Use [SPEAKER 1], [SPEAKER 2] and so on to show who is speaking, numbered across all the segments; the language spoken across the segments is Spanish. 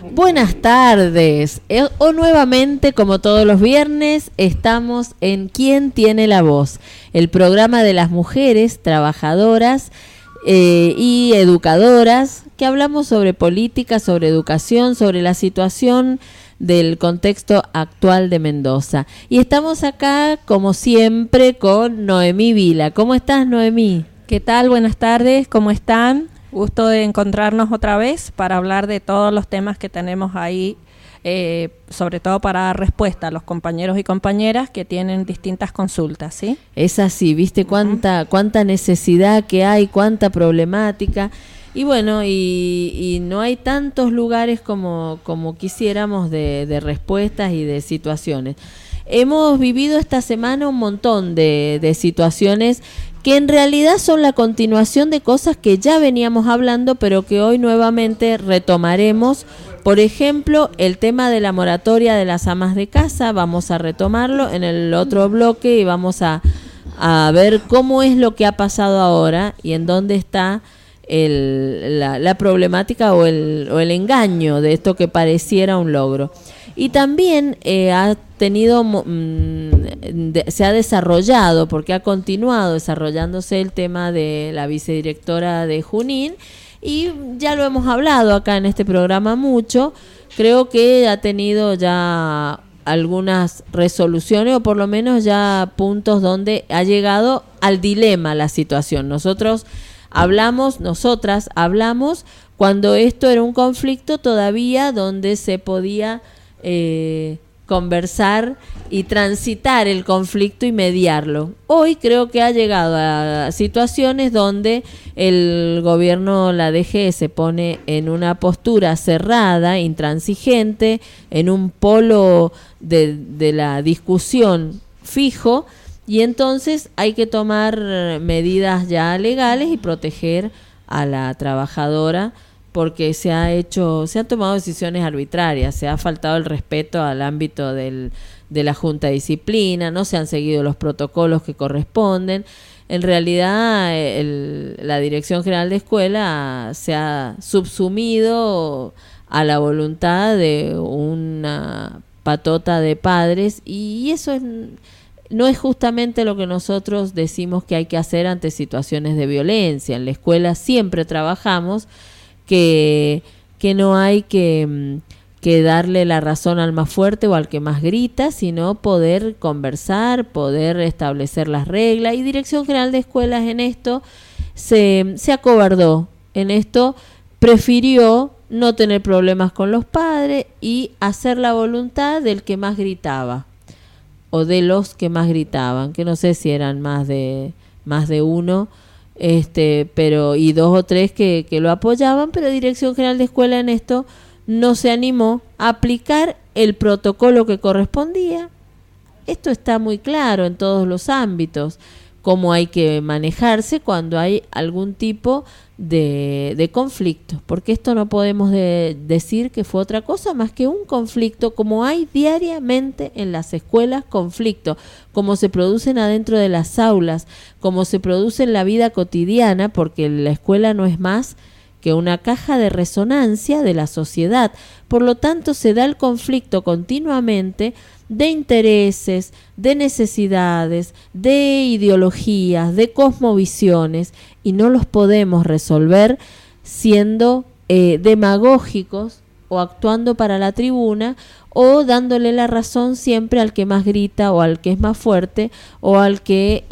[SPEAKER 1] Buenas tardes. O nuevamente, como todos los viernes, estamos en ¿Quién tiene la voz? El programa de las mujeres trabajadoras y educadoras que hablamos sobre política, sobre educación, sobre la situación del contexto actual de Mendoza. Y estamos acá, como siempre, con Noemí Vila. ¿Cómo estás, Noemí?
[SPEAKER 2] ¿Qué tal? Buenas tardes, ¿cómo están? Gusto de encontrarnos otra vez para hablar de todos los temas que tenemos ahí, sobre todo para dar respuesta a los compañeros y compañeras que tienen distintas consultas, ¿sí?
[SPEAKER 1] Es así, ¿viste? Cuánta necesidad que hay, cuánta problemática. Y bueno, y no hay tantos lugares como quisiéramos de respuestas y de situaciones. Hemos vivido esta semana un montón de situaciones que en realidad son la continuación de cosas que ya veníamos hablando, pero que hoy nuevamente retomaremos. Por ejemplo, el tema de la moratoria de las amas de casa, vamos a retomarlo en el otro bloque y vamos a ver cómo es lo que ha pasado ahora y en dónde está la problemática o el engaño de esto que pareciera un logro. Y también se ha desarrollado, porque ha continuado desarrollándose el tema de la vicedirectora de Junín, y ya lo hemos hablado acá en este programa mucho. Creo que ha tenido ya algunas resoluciones, o por lo menos ya puntos donde ha llegado al dilema la situación. Nosotras hablamos cuando esto era un conflicto todavía donde se podía conversar y transitar el conflicto y mediarlo. Hoy creo que ha llegado a situaciones donde el gobierno, la DG, se pone en una postura cerrada, intransigente, en un polo de la discusión fijo, y entonces hay que tomar medidas ya legales y proteger a la trabajadora, porque se han tomado decisiones arbitrarias, se ha faltado el respeto al ámbito de la Junta de Disciplina, no se han seguido los protocolos que corresponden. En realidad, la Dirección General de Escuela se ha subsumido a la voluntad de una patota de padres, y eso no es justamente lo que nosotros decimos que hay que hacer ante situaciones de violencia. En la escuela siempre trabajamos que no hay que darle la razón al más fuerte o al que más grita, sino poder conversar, poder establecer las reglas. Y Dirección General de Escuelas en esto se acobardó, en esto prefirió no tener problemas con los padres y hacer la voluntad del que más gritaba, o de los que más gritaban, que no sé si eran más de uno, pero y dos o tres que lo apoyaban, pero Dirección General de Escuela en esto no se animó a aplicar el protocolo que correspondía. Esto está muy claro en todos los ámbitos, cómo hay que manejarse cuando hay algún tipo de conflicto, porque esto no podemos decir que fue otra cosa más que un conflicto, como hay diariamente en las escuelas conflictos, como se producen adentro de las aulas, como se produce en la vida cotidiana, porque la escuela no es más que una caja de resonancia de la sociedad. Por lo tanto, se da el conflicto continuamente de intereses, de necesidades, de ideologías, de cosmovisiones, y no los podemos resolver siendo demagógicos o actuando para la tribuna, o dándole la razón siempre al que más grita o al que es más fuerte o al que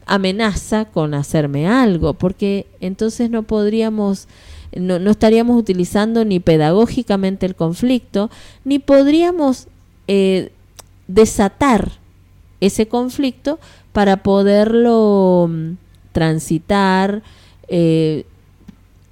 [SPEAKER 1] amenaza con hacerme algo, porque entonces no estaríamos utilizando ni pedagógicamente el conflicto, ni podríamos desatar ese conflicto para poderlo transitar,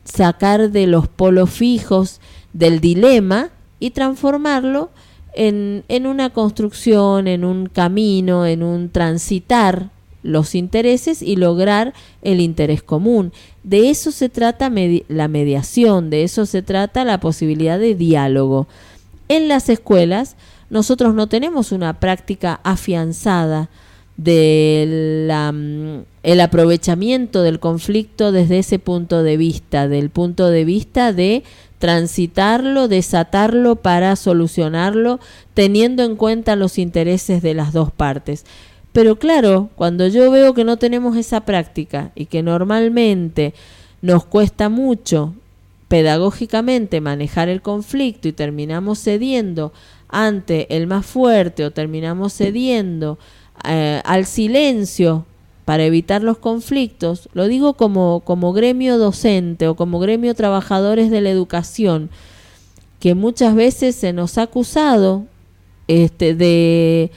[SPEAKER 1] sacar de los polos fijos del dilema y transformarlo en una construcción, en un camino, en un transitar los intereses y lograr el interés común. De eso se trata la mediación, de eso se trata la posibilidad de diálogo. En las escuelas nosotros no tenemos una práctica afianzada del aprovechamiento del conflicto desde ese punto de vista, del punto de vista de transitarlo, desatarlo para solucionarlo, teniendo en cuenta los intereses de las dos partes. Pero claro, cuando yo veo que no tenemos esa práctica y que normalmente nos cuesta mucho pedagógicamente manejar el conflicto y terminamos cediendo ante el más fuerte o terminamos cediendo al silencio para evitar los conflictos, lo digo como gremio docente o como gremio trabajadores de la educación, que muchas veces se nos ha acusado de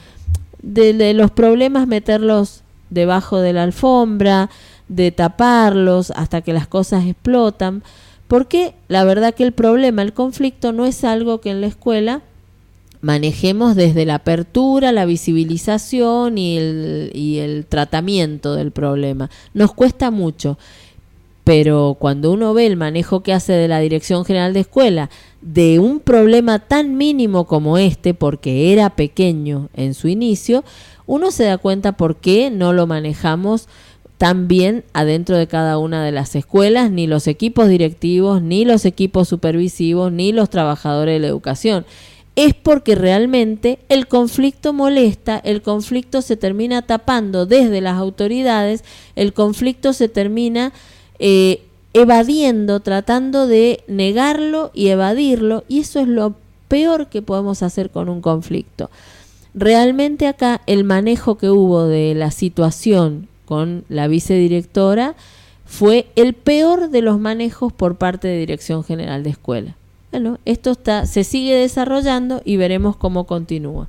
[SPEAKER 1] los problemas meterlos debajo de la alfombra, de taparlos hasta que las cosas explotan, porque la verdad que el problema, el conflicto no es algo que en la escuela manejemos desde la apertura, la visibilización y el tratamiento del problema. Nos cuesta mucho, pero cuando uno ve el manejo que hace de la Dirección General de Escuela de un problema tan mínimo como este, porque era pequeño en su inicio, uno se da cuenta por qué no lo manejamos tan bien adentro de cada una de las escuelas, ni los equipos directivos, ni los equipos supervisivos, ni los trabajadores de la educación. Es porque realmente el conflicto molesta, el conflicto se termina tapando desde las autoridades, el conflicto se termina evadiendo, tratando de negarlo y evadirlo, y eso es lo peor que podemos hacer con un conflicto. Realmente acá el manejo que hubo de la situación con la vicedirectora fue el peor de los manejos por parte de Dirección General de Escuela. Bueno, esto se sigue desarrollando y veremos cómo continúa.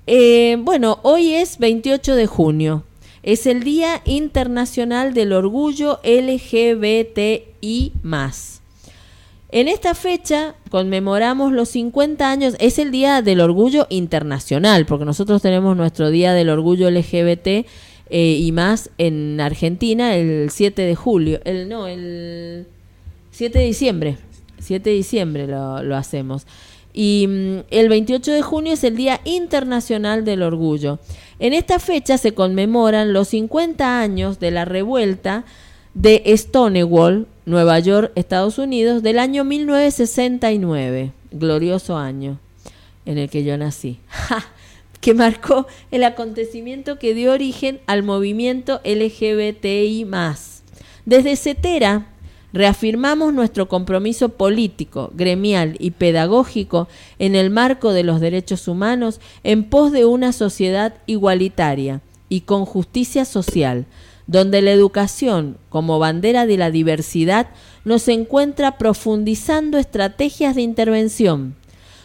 [SPEAKER 1] Bueno, hoy es 28 de junio. Es el Día Internacional del Orgullo LGBTI+. En esta fecha conmemoramos los 50 años, es el Día del Orgullo Internacional, porque nosotros tenemos nuestro Día del Orgullo LGBT y más en Argentina el 7 de julio, el 7 de diciembre. 7 de diciembre lo hacemos. Y el 28 de junio es el Día Internacional del Orgullo. En esta fecha se conmemoran los 50 años de la revuelta de Stonewall, Nueva York, Estados Unidos, del año 1969. Glorioso año en el que yo nací. Que marcó el acontecimiento que dio origen al movimiento LGBTI+. Desde CETERA reafirmamos nuestro compromiso político, gremial y pedagógico en el marco de los derechos humanos en pos de una sociedad igualitaria y con justicia social, donde la educación, como bandera de la diversidad, nos encuentra profundizando estrategias de intervención,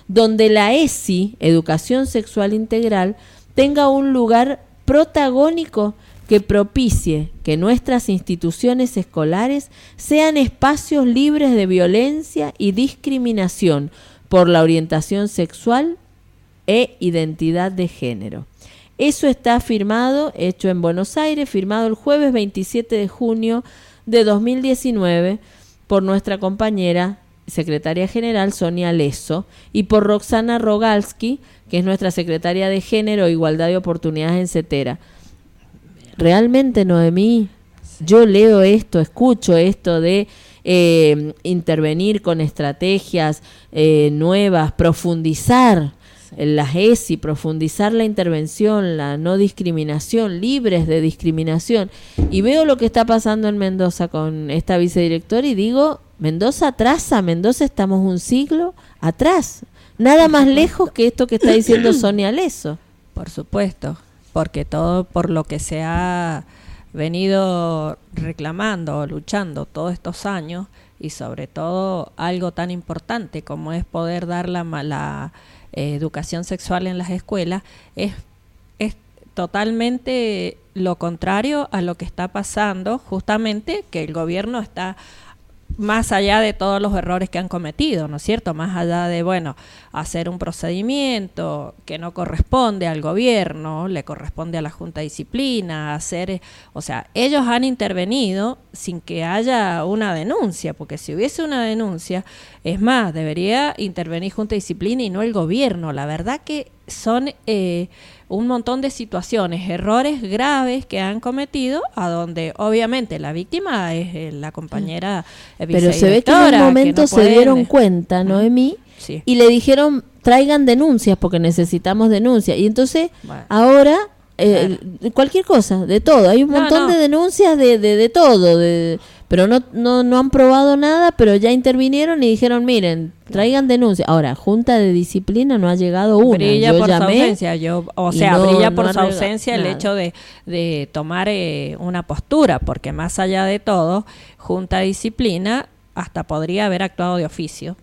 [SPEAKER 1] donde la ESI, Educación Sexual Integral, tenga un lugar protagónico que propicie que nuestras instituciones escolares sean espacios libres de violencia y discriminación por la orientación sexual e identidad de género. Eso está firmado, hecho en Buenos Aires, firmado el jueves 27 de junio de 2019 por nuestra compañera secretaria general Sonia Lesso y por Roxana Rogalski, que es nuestra secretaria de Género e Igualdad de Oportunidades en CETERA. Realmente, Noemí, yo leo esto, escucho esto de intervenir con estrategias nuevas, profundizar las ESI, profundizar la intervención, la no discriminación, libres de discriminación. Y veo lo que está pasando en Mendoza con esta vicedirectora y digo, Mendoza atrasa, Mendoza estamos un siglo atrás. Nada más lejos que esto que está diciendo Sonia Lesso.
[SPEAKER 2] Por supuesto, porque todo por lo que se ha venido reclamando, luchando todos estos años, y sobre todo algo tan importante como es poder dar la educación sexual en las escuelas, es totalmente lo contrario a lo que está pasando, justamente que el gobierno está más allá de todos los errores que han cometido, ¿no es cierto? Más allá de, bueno, hacer un procedimiento que no corresponde al gobierno, le corresponde a la Junta de Disciplina, o sea, ellos han intervenido sin que haya una denuncia, porque si hubiese una denuncia, Es más, debería intervenir Junta de Disciplina y no el gobierno. La verdad que son un montón de situaciones, errores graves que han cometido, a donde obviamente la víctima es la compañera
[SPEAKER 1] Pero se ve que en un momento no se dieron cuenta, Noemí,
[SPEAKER 2] sí,
[SPEAKER 1] y le dijeron, traigan denuncias porque necesitamos denuncias. Y entonces, ahora, cualquier cosa, de todo. Hay un montón de denuncias de todo, pero no han probado nada, pero ya intervinieron y dijeron, miren, traigan denuncias. Ahora, Junta de Disciplina no ha llegado una.
[SPEAKER 2] Brilla
[SPEAKER 1] yo
[SPEAKER 2] por
[SPEAKER 1] llamé,
[SPEAKER 2] su ausencia. Brilla por su ausencia el hecho de tomar una postura, porque más allá de todo, Junta de Disciplina hasta podría haber actuado de oficio,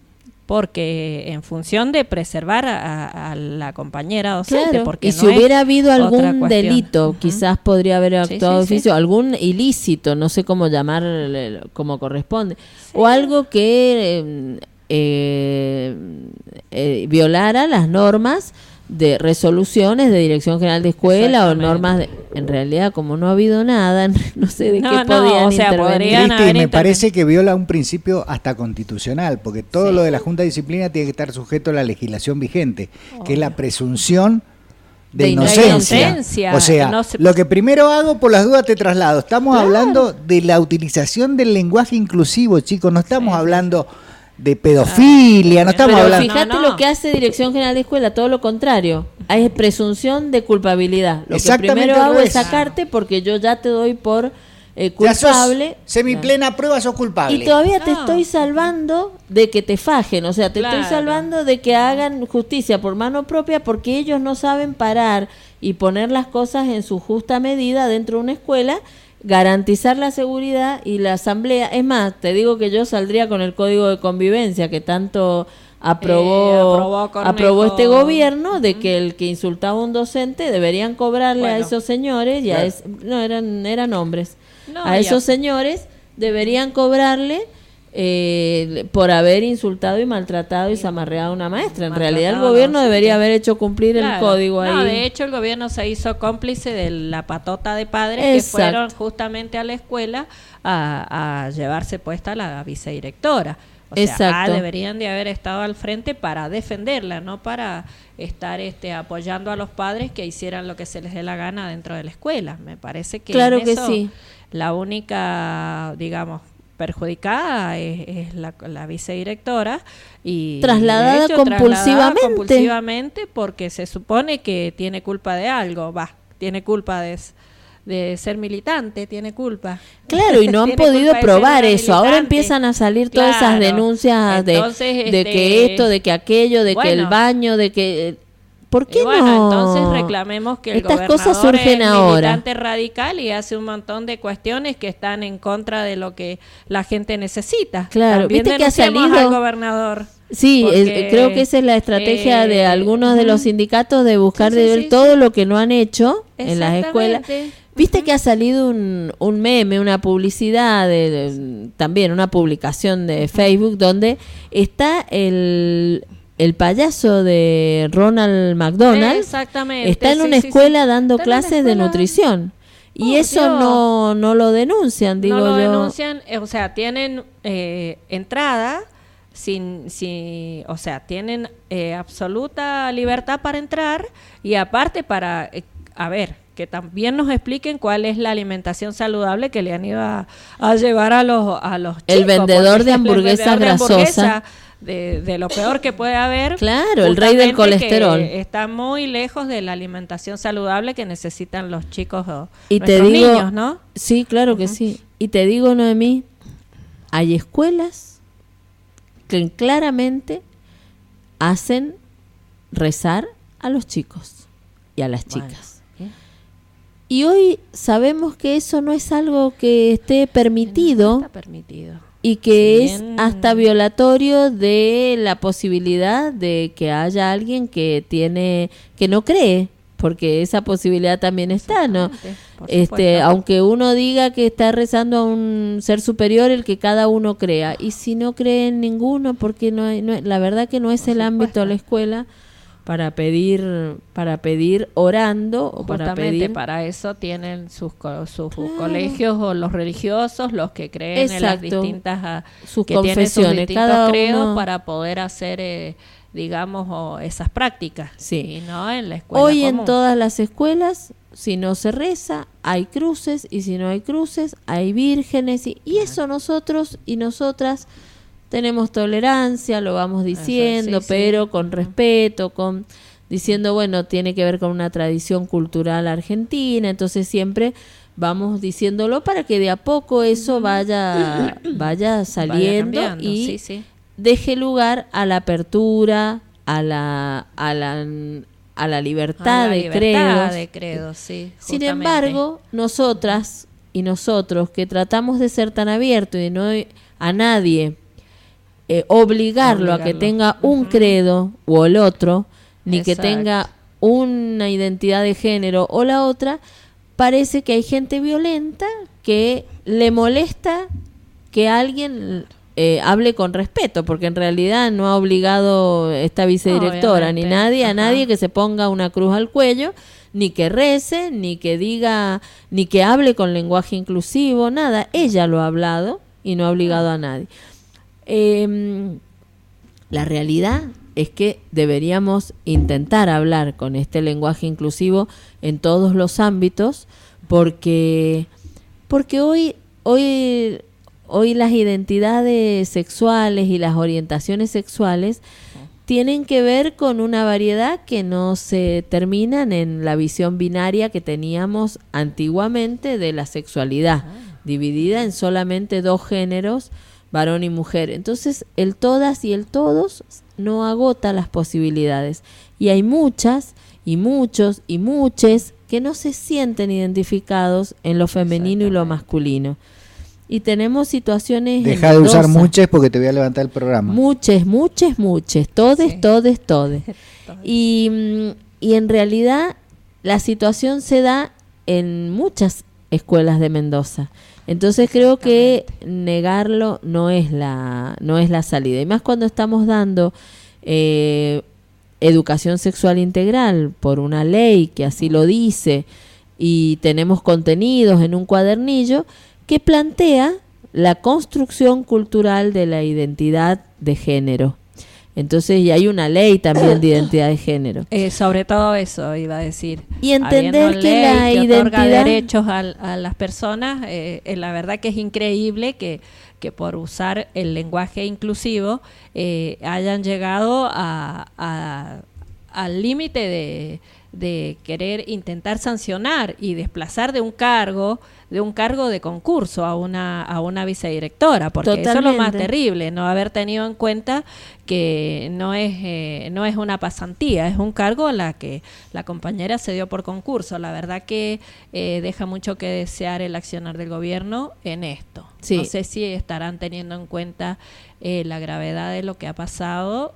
[SPEAKER 2] porque en función de preservar a la compañera docente,
[SPEAKER 1] claro,
[SPEAKER 2] porque
[SPEAKER 1] y
[SPEAKER 2] no
[SPEAKER 1] si hubiera habido algún delito,
[SPEAKER 2] quizás
[SPEAKER 1] podría haber actuado de oficio,
[SPEAKER 2] sí.
[SPEAKER 1] algún ilícito, no sé cómo llamar, como corresponde, o algo que violara las normas de resoluciones de Dirección General de Escuela o normas en realidad, como no ha habido nada, no sé de qué podían intervenir.
[SPEAKER 3] Cristi, me parece que viola un principio hasta constitucional, porque todo lo de la Junta de Disciplina tiene que estar sujeto a la legislación vigente, que es la presunción de inocencia. O sea, lo que primero hago, por las dudas te traslado. Estamos hablando de la utilización del lenguaje inclusivo, chicos, no estamos hablando de pedofilia, no estamos hablando.
[SPEAKER 1] Fíjate lo que hace Dirección General de Escuela, todo lo contrario. Hay presunción de culpabilidad. Lo que primero hago es sacarte porque yo ya te doy por culpable.
[SPEAKER 3] Semiplena prueba, sos culpable.
[SPEAKER 1] Y todavía te estoy salvando de que te fajen, o sea, te estoy salvando de que hagan justicia por mano propia porque ellos no saben parar y poner las cosas en su justa medida dentro de una escuela, garantizar la seguridad y la asamblea. Es más, te digo que yo saldría con el código de convivencia que tanto aprobó este gobierno, de que el que insultaba a un docente deberían cobrarle a esos señores, eran hombres, a esos señores deberían cobrarle por haber insultado y maltratado y zamarreado a una maestra. En realidad el gobierno debería haber hecho cumplir el código ahí.
[SPEAKER 2] No, de hecho el gobierno se hizo cómplice de la patota de padres que fueron justamente a la escuela a llevarse puesta la vicedirectora. O sea, deberían de haber estado al frente para defenderla, no para estar apoyando a los padres que hicieran lo que se les dé la gana dentro de la escuela. Me parece que la única, digamos, perjudicada es la vicedirectora y trasladada compulsivamente porque se supone que tiene culpa de algo, tiene culpa de ser militante, tiene culpa.
[SPEAKER 1] Claro, y no han podido probar eso. Ahora empiezan a salir todas esas denuncias de que esto, de que aquello, de que el baño, de que... ¿Por qué no?
[SPEAKER 2] Entonces reclamemos que
[SPEAKER 1] estas cosas surgen
[SPEAKER 2] es
[SPEAKER 1] ahora.
[SPEAKER 2] Militante radical y hace un montón de cuestiones que están en contra de lo que la gente necesita.
[SPEAKER 1] Claro,
[SPEAKER 2] también
[SPEAKER 1] viste que ha salido
[SPEAKER 2] al gobernador.
[SPEAKER 1] Sí, creo que esa es la estrategia de algunos de los sindicatos de buscar todo lo que no han hecho en las escuelas. Viste que ha salido un meme, una publicidad, también una publicación de Facebook donde está el payaso de Ronald McDonald.
[SPEAKER 2] Exactamente.
[SPEAKER 1] Está en una escuela dando clases de nutrición. Y eso no lo denuncian, digo yo.
[SPEAKER 2] No lo denuncian, o sea, tienen entrada o sea, tienen absoluta libertad para entrar y aparte para, que también nos expliquen cuál es la alimentación saludable que le han ido a llevar a los chicos.
[SPEAKER 1] El vendedor de hamburguesas grasosas.
[SPEAKER 2] De lo peor que puede haber.
[SPEAKER 1] Claro, el rey del colesterol.
[SPEAKER 2] Está muy lejos de la alimentación saludable que necesitan los chicos
[SPEAKER 1] y niños, ¿no? Sí, claro que sí. Y te digo, Noemí, hay escuelas que claramente hacen rezar a los chicos y a las chicas. Y hoy sabemos que eso no es algo que esté permitido.
[SPEAKER 2] No está permitido.
[SPEAKER 1] Y que es hasta violatorio de la posibilidad de que haya alguien que no cree, porque esa posibilidad también está, ¿no? Aunque uno diga que está rezando a un ser superior, el que cada uno crea. Y si no cree en ninguno, porque la verdad que no es el ámbito de la escuela, para pedir orando o
[SPEAKER 2] para pedir. Para eso tienen sus colegios o los religiosos, los que creen en las distintas
[SPEAKER 1] sus que confesiones,
[SPEAKER 2] cada credos para poder hacer digamos esas prácticas.
[SPEAKER 1] Sí.
[SPEAKER 2] Y no en la escuela
[SPEAKER 1] hoy
[SPEAKER 2] común.
[SPEAKER 1] En todas las escuelas, si no se reza, hay cruces, y si no hay cruces, hay vírgenes, y eso nosotros y nosotras tenemos tolerancia, lo vamos diciendo, sí, pero con respeto, diciendo, bueno, tiene que ver con una tradición cultural argentina, entonces siempre vamos diciéndolo para que de a poco eso vaya saliendo y deje lugar a la apertura, a la libertad de credos.
[SPEAKER 2] Sí,
[SPEAKER 1] sin embargo, nosotras y nosotros que tratamos de ser tan abiertos y no a nadie obligarlo a que tenga un credo o el otro, ni que tenga una identidad de género o la otra, parece que hay gente violenta que le molesta que alguien hable con respeto, porque en realidad no ha obligado esta vicedirectora ni a nadie que se ponga una cruz al cuello, ni que rece, ni que diga, ni que hable con lenguaje inclusivo, nada. Ella lo ha hablado y no ha obligado a nadie. La realidad es que deberíamos intentar hablar con este lenguaje inclusivo en todos los ámbitos, porque hoy las identidades sexuales y las orientaciones sexuales tienen que ver con una variedad que no se terminan en la visión binaria que teníamos antiguamente de la sexualidad, dividida en solamente dos géneros, varón y mujer. Entonces el todas y el todos no agota las posibilidades, y hay muchas y muchos y muches que no se sienten identificados en lo femenino y lo masculino, y tenemos situaciones
[SPEAKER 3] deja de usar muches porque te voy a levantar el programa.
[SPEAKER 1] Muches, todes. Y en realidad la situación se da en muchas escuelas de Mendoza. Entonces creo que negarlo no es la salida, y más cuando estamos dando educación sexual integral por una ley que así lo dice, y tenemos contenidos en un cuadernillo que plantea la construcción cultural de la identidad de género. Entonces, y hay una ley también de identidad de género.
[SPEAKER 2] Sobre todo eso iba a decir.
[SPEAKER 1] Y entender que la identidad
[SPEAKER 2] otorga derechos a las personas, la verdad que es increíble que por usar el lenguaje inclusivo hayan llegado al límite de querer intentar sancionar y desplazar de un cargo de concurso a una vicedirectora, porque Totalmente. Eso es lo más terrible, no haber tenido en cuenta que no es una pasantía, es un cargo a la que la compañera se dio por concurso. La verdad que deja mucho que desear el accionar del gobierno en esto. Sí. No sé si estarán teniendo en cuenta la gravedad de lo que ha pasado,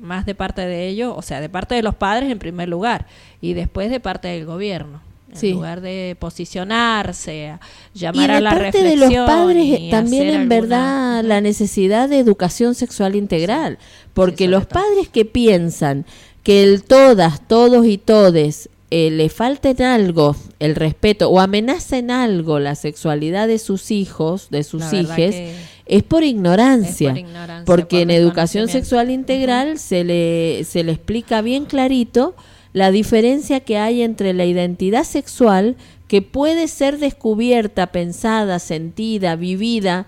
[SPEAKER 2] más de parte de ellos, o sea, de parte de los padres en primer lugar, y después de parte del gobierno. En lugar de posicionarse, llamar a la reflexión. Y de parte de los padres
[SPEAKER 1] también, en verdad, la necesidad de educación sexual integral. Porque los padres que piensan que el todas, todos y todes le falta en algo el respeto o amenaza en algo la sexualidad de sus hijos, de sus hijes, es por ignorancia. Porque en educación sexual integral se le explica bien clarito la diferencia que hay entre la identidad sexual, que puede ser descubierta, pensada, sentida, vivida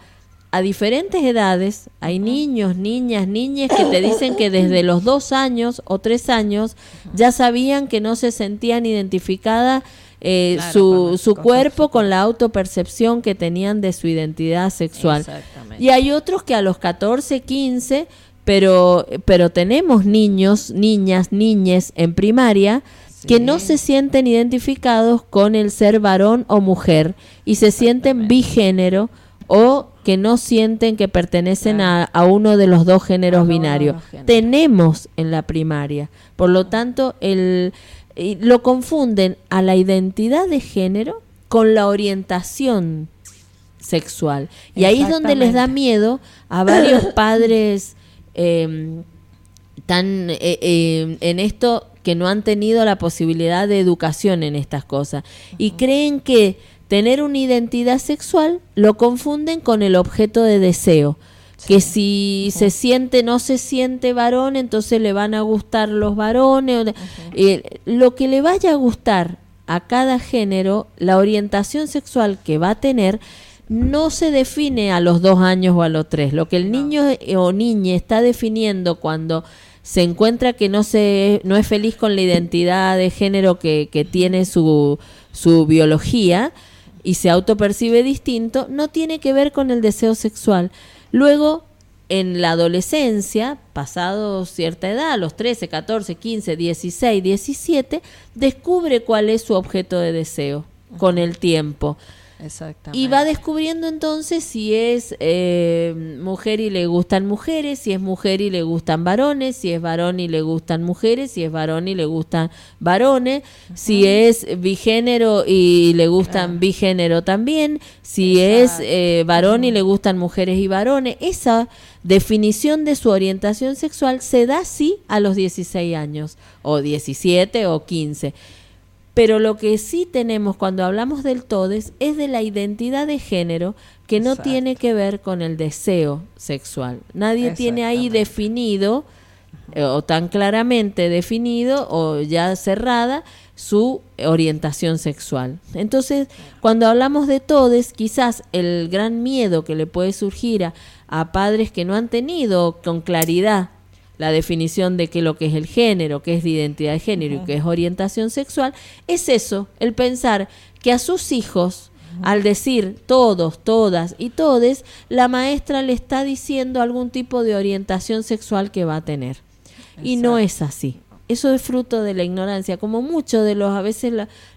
[SPEAKER 1] a diferentes edades. Hay niños, niñas que te dicen que desde los 2 años o 3 años ya sabían que no se sentían identificadas su cuerpo con la autopercepción que tenían de su identidad sexual. Y hay otros que a los 14, 15... Pero tenemos niños, niñas, niñes en primaria que no se sienten identificados con el ser varón o mujer y se sienten bigénero, o que no sienten que pertenecen a uno de los dos géneros binarios. Tenemos en la primaria. Por lo tanto, lo confunden a la identidad de género con la orientación sexual. Y ahí es donde les da miedo a varios padres tan en esto, que no han tenido la posibilidad de educación en estas cosas, y creen que tener una identidad sexual lo confunden con el objeto de deseo, que si se siente, no se siente varón, entonces le van a gustar los varones. Lo que le vaya a gustar a cada género, la orientación sexual que va a tener, no se define a los 2 años o a los 3. Lo que el niño o niña está definiendo cuando se encuentra que no es feliz con la identidad de género que tiene su biología y se autopercibe distinto, no tiene que ver con el deseo sexual. Luego, en la adolescencia, pasado cierta edad, a los 13, 14, 15, 16, 17, descubre cuál es su objeto de deseo con el tiempo. Exactamente. Y va descubriendo entonces si es mujer y le gustan mujeres, si es mujer y le gustan varones, si es varón y le gustan mujeres, si es varón y le gustan varones, si es bigénero y le gustan bigénero también, si es varón y le gustan mujeres y varones. Esa definición de su orientación sexual se da sí a los 16 años, o 17 o 15. Pero lo que sí tenemos cuando hablamos del TODES es de la identidad de género, que no tiene que ver con el deseo sexual. Nadie tiene ahí definido, o tan claramente definido, o ya cerrada, su orientación sexual. Entonces, cuando hablamos de TODES, quizás el gran miedo que le puede surgir a padres que no han tenido con claridad la definición de qué lo que es el género, qué es de identidad de género y qué es orientación sexual, es eso, el pensar que a sus hijos, al decir todos, todas y todes, la maestra le está diciendo algún tipo de orientación sexual que va a tener. Exacto. Y no es así. Eso es fruto de la ignorancia, como mucho de a veces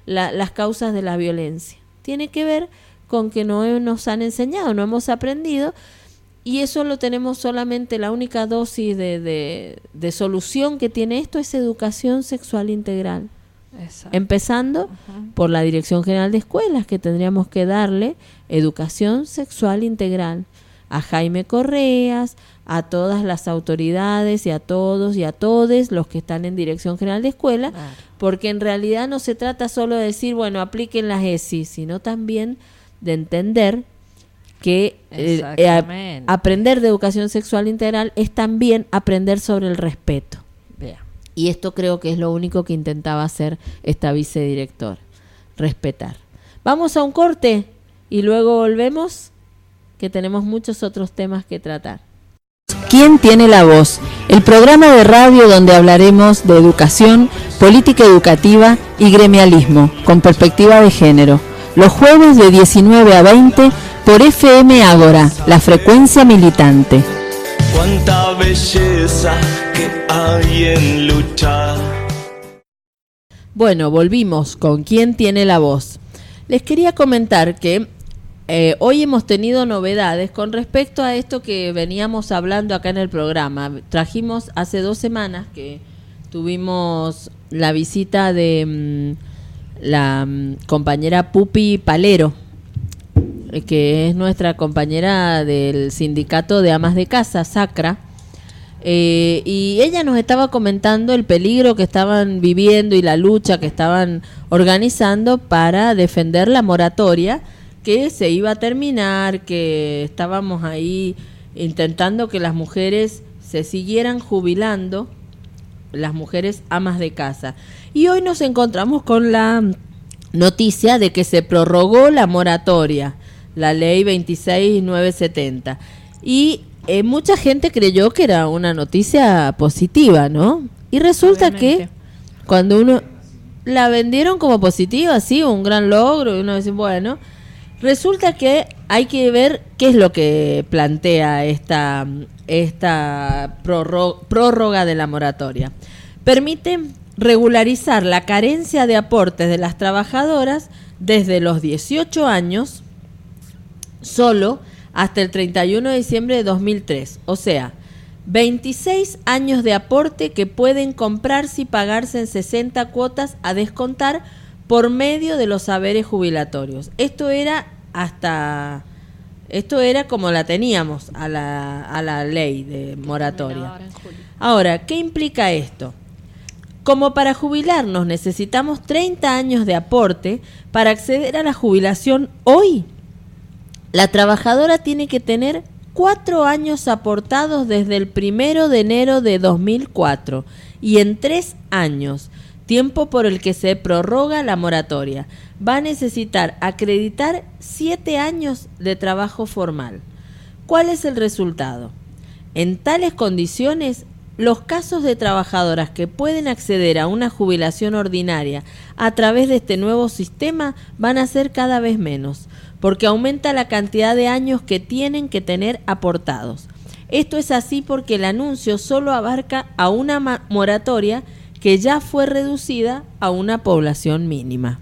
[SPEAKER 1] las causas de la violencia. Tiene que ver con que no nos han enseñado, no hemos aprendido. Y eso lo tenemos solamente, la única dosis de solución que tiene esto es educación sexual integral. Exacto. Empezando por la Dirección General de Escuelas, que tendríamos que darle educación sexual integral a Jaime Correas, a todas las autoridades y a todos y a todes los que están en Dirección General de Escuelas, porque en realidad no se trata solo de decir, bueno, apliquen las ESI, sino también de entender que aprender de educación sexual integral es también aprender sobre el respeto. Y esto creo que es lo único que intentaba hacer esta vicedirectora, respetar. Vamos a un corte y luego volvemos, que tenemos muchos otros temas que tratar. ¿Quién tiene la voz? El programa de radio donde hablaremos de educación, política educativa y gremialismo con perspectiva de género. Los jueves de 19 a 20 por FM Ágora, la frecuencia militante. Cuánta belleza que hay en luchar. Bueno, volvimos con ¿Quién tiene la voz? Les quería comentar que hoy hemos tenido novedades con respecto a esto que veníamos hablando acá en el programa. Trajimos hace 2 semanas que tuvimos la visita de la compañera Pupi Palero, que es nuestra compañera del sindicato de amas de casa, SACRA, y ella nos estaba comentando el peligro que estaban viviendo y la lucha que estaban organizando para defender la moratoria que se iba a terminar, que estábamos ahí intentando que las mujeres se siguieran jubilando, las mujeres amas de casa. Y hoy nos encontramos con la noticia de que se prorrogó la moratoria, la ley 26970. Y mucha gente creyó que era una noticia positiva, ¿no? Y resulta que cuando uno la vendieron como positiva, sí, un gran logro, y uno dice, bueno, resulta que hay que ver qué es lo que plantea esta prórroga de la moratoria. Permite regularizar la carencia de aportes de las trabajadoras desde los 18 años solo hasta el 31 de diciembre de 2003. O sea, 26 años de aporte que pueden comprarse y pagarse en 60 cuotas a descontar por medio de los saberes jubilatorios. Esto era como la teníamos a la ley de moratoria. Ahora, ¿qué implica esto? Como para jubilarnos necesitamos 30 años de aporte, para acceder a la jubilación hoy, la trabajadora tiene que tener 4 años aportados desde el 1 de enero de 2004 y en 3 años, tiempo por el que se prorroga la moratoria, va a necesitar acreditar 7 años de trabajo formal. ¿Cuál es el resultado? En tales condiciones, los casos de trabajadoras que pueden acceder a una jubilación ordinaria a través de este nuevo sistema van a ser cada vez menos, porque aumenta la cantidad de años que tienen que tener aportados. Esto es así porque el anuncio solo abarca a una moratoria que ya fue reducida a una población mínima.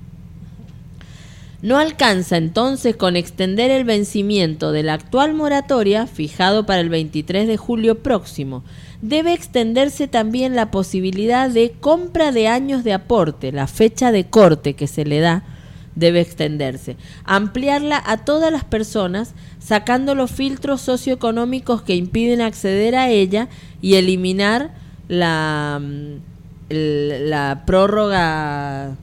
[SPEAKER 1] No alcanza entonces con extender el vencimiento de la actual moratoria, fijado para el 23 de julio próximo. Debe extenderse también la posibilidad de compra de años de aporte, la fecha de corte que se le da debe extenderse, ampliarla a todas las personas, sacando los filtros socioeconómicos que impiden acceder a ella y eliminar la prórroga,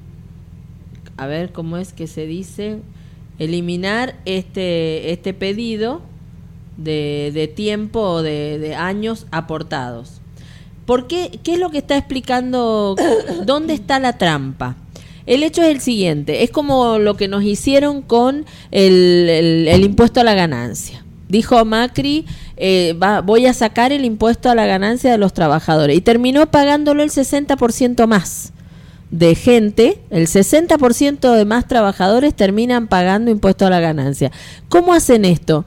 [SPEAKER 1] a ver cómo es que se dice, eliminar este pedido de tiempo o de años aportados. ¿Por qué? ¿Qué es lo que está explicando? ¿Dónde está la trampa? El hecho es el siguiente, es como lo que nos hicieron con el impuesto a la ganancia. Dijo Macri, voy a sacar el impuesto a la ganancia de los trabajadores, y terminó pagándolo el 60% más de gente, el 60% de más trabajadores terminan pagando impuesto a la ganancia. ¿Cómo hacen esto?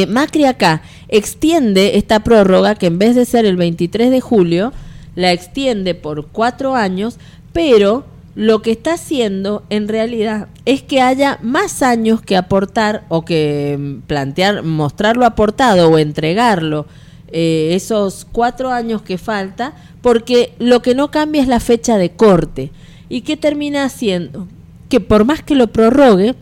[SPEAKER 1] Macri acá extiende esta prórroga, que en vez de ser el 23 de julio, la extiende por 4 años, pero lo que está haciendo en realidad es que haya más años que aportar o que plantear, mostrarlo aportado o entregarlo, esos 4 años que falta, porque lo que no cambia es la fecha de corte. ¿Y qué termina haciendo? Que por más que lo prorrogue,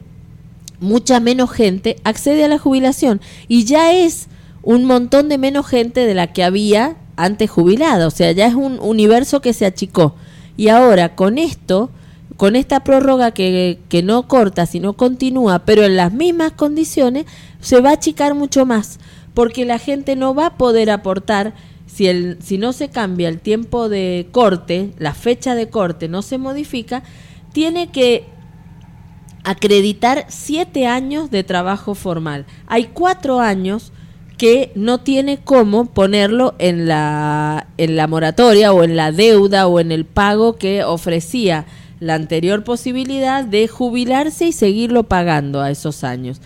[SPEAKER 1] mucha menos gente accede a la jubilación, y ya es un montón de menos gente de la que había antes jubilada, o sea, ya es un universo que se achicó. Y ahora con esto, con esta prórroga que no corta, sino continúa, pero en las mismas condiciones, se va a achicar mucho más, porque la gente no va a poder aportar si no se cambia el tiempo de corte, la fecha de corte no se modifica, tiene que acreditar 7 años de trabajo formal. Hay 4 años que no tiene cómo ponerlo en la moratoria o en la deuda o en el pago que ofrecía la anterior posibilidad de jubilarse y seguirlo pagando a esos años.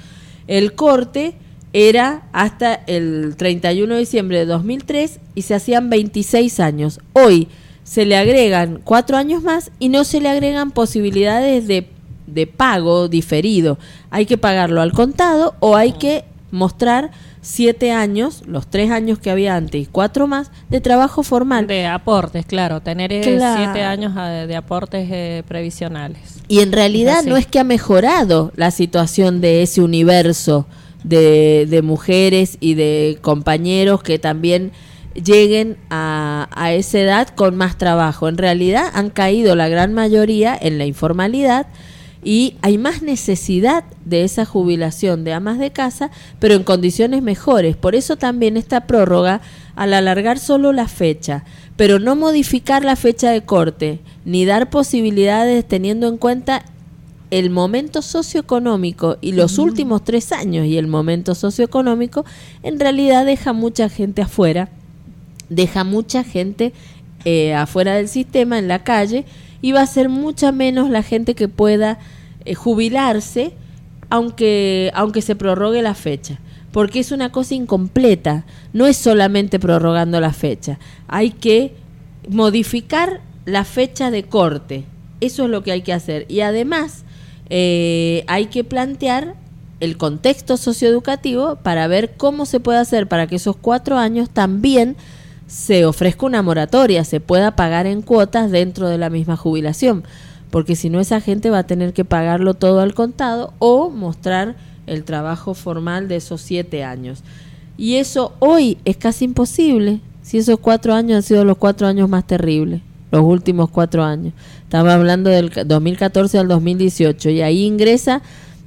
[SPEAKER 1] El corte era hasta el 31 de diciembre de 2003 y se hacían 26 años. Hoy se le agregan 4 años más y no se le agregan posibilidades de pago diferido. Hay que pagarlo al contado o hay que mostrar 7 años, los 3 años que había antes y 4 más de trabajo formal.
[SPEAKER 2] De aportes, claro, tener 7 años de aportes previsionales.
[SPEAKER 1] Y en realidad no es que ha mejorado la situación de ese universo de mujeres y de compañeros que también lleguen a esa edad con más trabajo. En realidad han caído la gran mayoría en la informalidad y hay más necesidad de esa jubilación de amas de casa, pero en condiciones mejores. Por eso también esta prórroga, al alargar solo la fecha, pero no modificar la fecha de corte, ni dar posibilidades teniendo en cuenta el momento socioeconómico y los últimos 3 años y el momento socioeconómico, en realidad deja mucha gente afuera, deja mucha gente afuera del sistema, en la calle, y va a ser mucha menos la gente que pueda jubilarse aunque se prorrogue la fecha, porque es una cosa incompleta, no es solamente prorrogando la fecha, hay que modificar la fecha de corte, eso es lo que hay que hacer, y además hay que plantear el contexto socioeducativo para ver cómo se puede hacer para que esos 4 años también se ofrezca una moratoria, se pueda pagar en cuotas dentro de la misma jubilación, porque si no esa gente va a tener que pagarlo todo al contado o mostrar el trabajo formal de esos 7 años. Y eso hoy es casi imposible. si esos 4 años han sido los 4 años más terribles, los últimos 4 años. Estaba hablando del 2014 al 2018 y ahí ingresa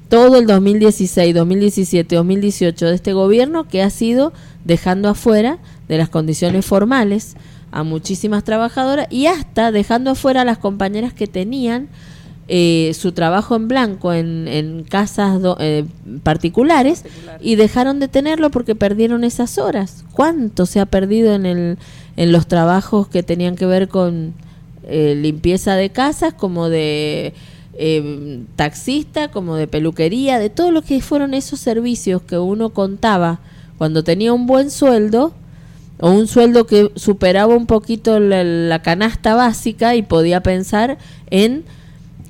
[SPEAKER 1] todo el 2016, 2017, 2018 de este gobierno que ha sido dejando afuera de las condiciones formales a muchísimas trabajadoras y hasta dejando afuera a las compañeras que tenían su trabajo en blanco en casas particulares y dejaron de tenerlo porque perdieron esas horas. ¿Cuánto se ha perdido en los trabajos que tenían que ver con limpieza de casas, como de taxista, como de peluquería, de todo lo que fueron esos servicios que uno contaba cuando tenía un buen sueldo o un sueldo que superaba un poquito la canasta básica y podía pensar en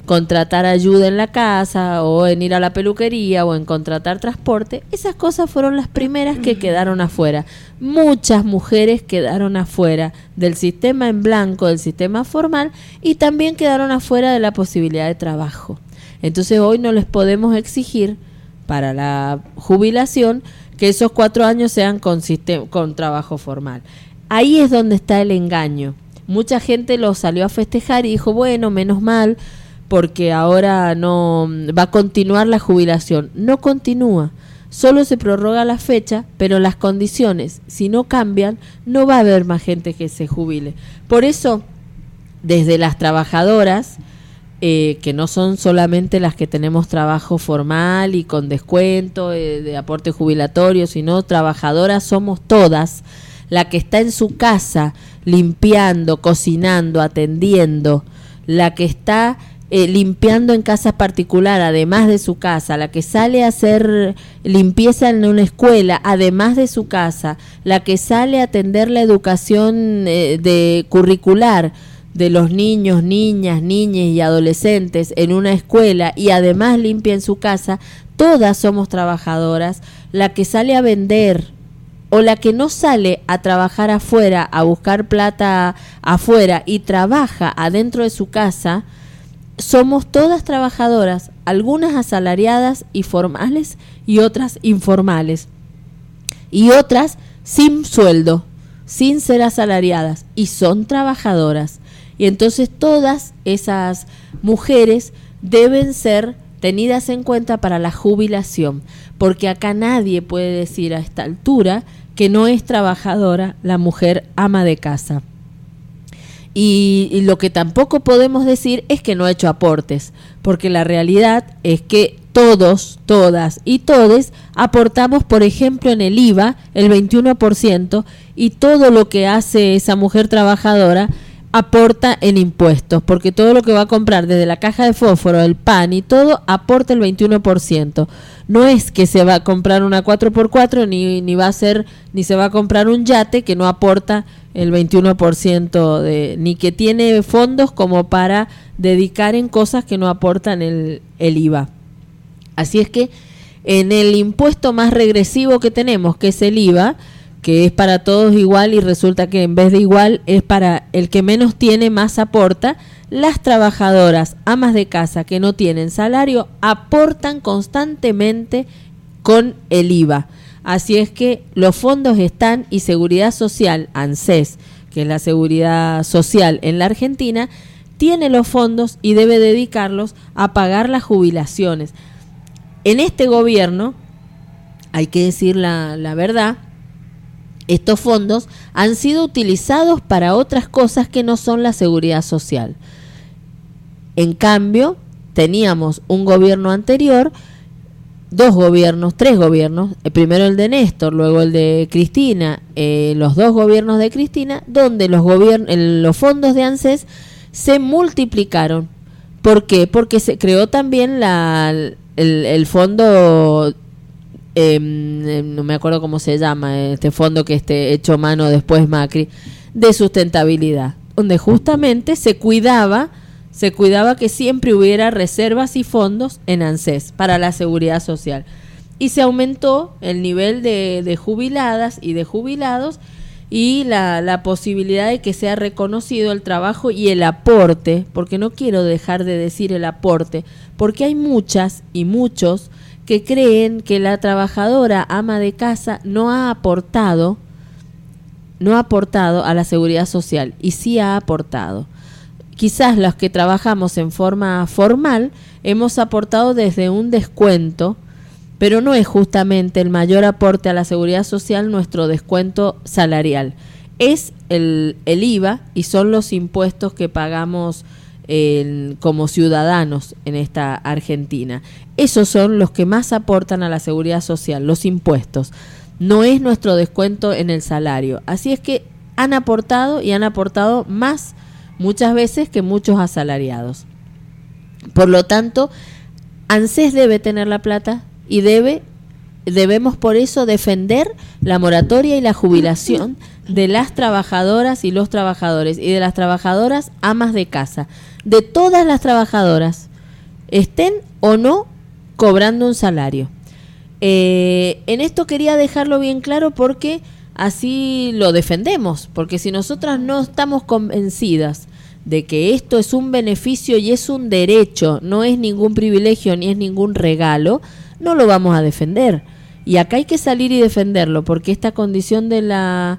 [SPEAKER 1] contratar ayuda en la casa o en ir a la peluquería o en contratar transporte. Esas cosas fueron las primeras que quedaron afuera. Muchas mujeres quedaron afuera del sistema en blanco, del sistema formal, y también quedaron afuera de la posibilidad de trabajo. Entonces hoy no les podemos exigir para la jubilación que esos 4 años sean con trabajo formal. Ahí es donde está el engaño. Mucha gente lo salió a festejar y dijo, bueno, menos mal, porque ahora no va a continuar la jubilación. No continúa, solo se prorroga la fecha, pero las condiciones, si no cambian, no va a haber más gente que se jubile. Por eso, desde las trabajadoras, que no son solamente las que tenemos trabajo formal y con descuento de aporte jubilatorio, sino trabajadoras somos todas, la que está en su casa limpiando, cocinando, atendiendo, la que está limpiando en casas particulares, además de su casa, la que sale a hacer limpieza en una escuela, además de su casa, la que sale a atender la educación curricular de los niños, niñas y adolescentes en una escuela y además limpia en su casa, todas somos trabajadoras, la que sale a vender o la que no sale a trabajar afuera, a buscar plata afuera y trabaja adentro de su casa, somos todas trabajadoras, algunas asalariadas y formales y otras informales y otras sin sueldo, sin ser asalariadas y son trabajadoras. Y entonces todas esas mujeres deben ser tenidas en cuenta para la jubilación, porque acá nadie puede decir a esta altura que no es trabajadora la mujer ama de casa. Y lo que tampoco podemos decir es que no ha hecho aportes, porque la realidad es que todos, todas y todes aportamos, por ejemplo, en el IVA el 21%, y todo lo que hace esa mujer trabajadora aporta en impuestos, porque todo lo que va a comprar, desde la caja de fósforo, el pan y todo, aporta el 21%. No es que se va a comprar una 4x4 ni se va a comprar un yate que no aporta el 21%, ni que tiene fondos como para dedicar en cosas que no aportan el IVA. Así es que en el impuesto más regresivo que tenemos, que es el IVA, que es para todos igual y resulta que en vez de igual es para el que menos tiene más aporta, las trabajadoras, amas de casa que no tienen salario, aportan constantemente con el IVA. Así es que los fondos están y Seguridad Social, ANSES, que es la seguridad social en la Argentina, tiene los fondos y debe dedicarlos a pagar las jubilaciones. En este gobierno, hay que decir la verdad, estos fondos han sido utilizados para otras cosas que no son la seguridad social. En cambio, teníamos un gobierno anterior, tres gobiernos, primero el de Néstor, luego el de Cristina, los 2 gobiernos de Cristina, donde los fondos de ANSES se multiplicaron. ¿Por qué? Porque se creó también el fondo, no me acuerdo cómo se llama, este fondo que hecho mano después Macri, de sustentabilidad, donde justamente se cuidaba que siempre hubiera reservas y fondos en ANSES para la seguridad social. Y se aumentó el nivel de jubiladas y de jubilados y la posibilidad de que sea reconocido el trabajo y el aporte, porque no quiero dejar de decir el aporte, porque hay muchas y muchos que creen que la trabajadora ama de casa no ha aportado no ha aportado a la seguridad social, y sí ha aportado. Quizás los que trabajamos en forma formal hemos aportado desde un descuento, pero no es justamente el mayor aporte a la seguridad social nuestro descuento salarial. Es el IVA y son los impuestos que pagamos como ciudadanos en esta Argentina. Esos son los que más aportan a la seguridad social, los impuestos. No es nuestro descuento en el salario. Así es que han aportado y han aportado más muchas veces que muchos asalariados. Por lo tanto, ANSES debe tener la plata y debemos por eso defender la moratoria y la jubilación de las trabajadoras y los trabajadores y de las trabajadoras amas de casa, de todas las trabajadoras, estén o no cobrando un salario. En esto quería dejarlo bien claro porque así lo defendemos, porque si nosotras no estamos convencidas de que esto es un beneficio y es un derecho, no es ningún privilegio ni es ningún regalo, no lo vamos a defender. Y acá hay que salir y defenderlo, porque esta condición de la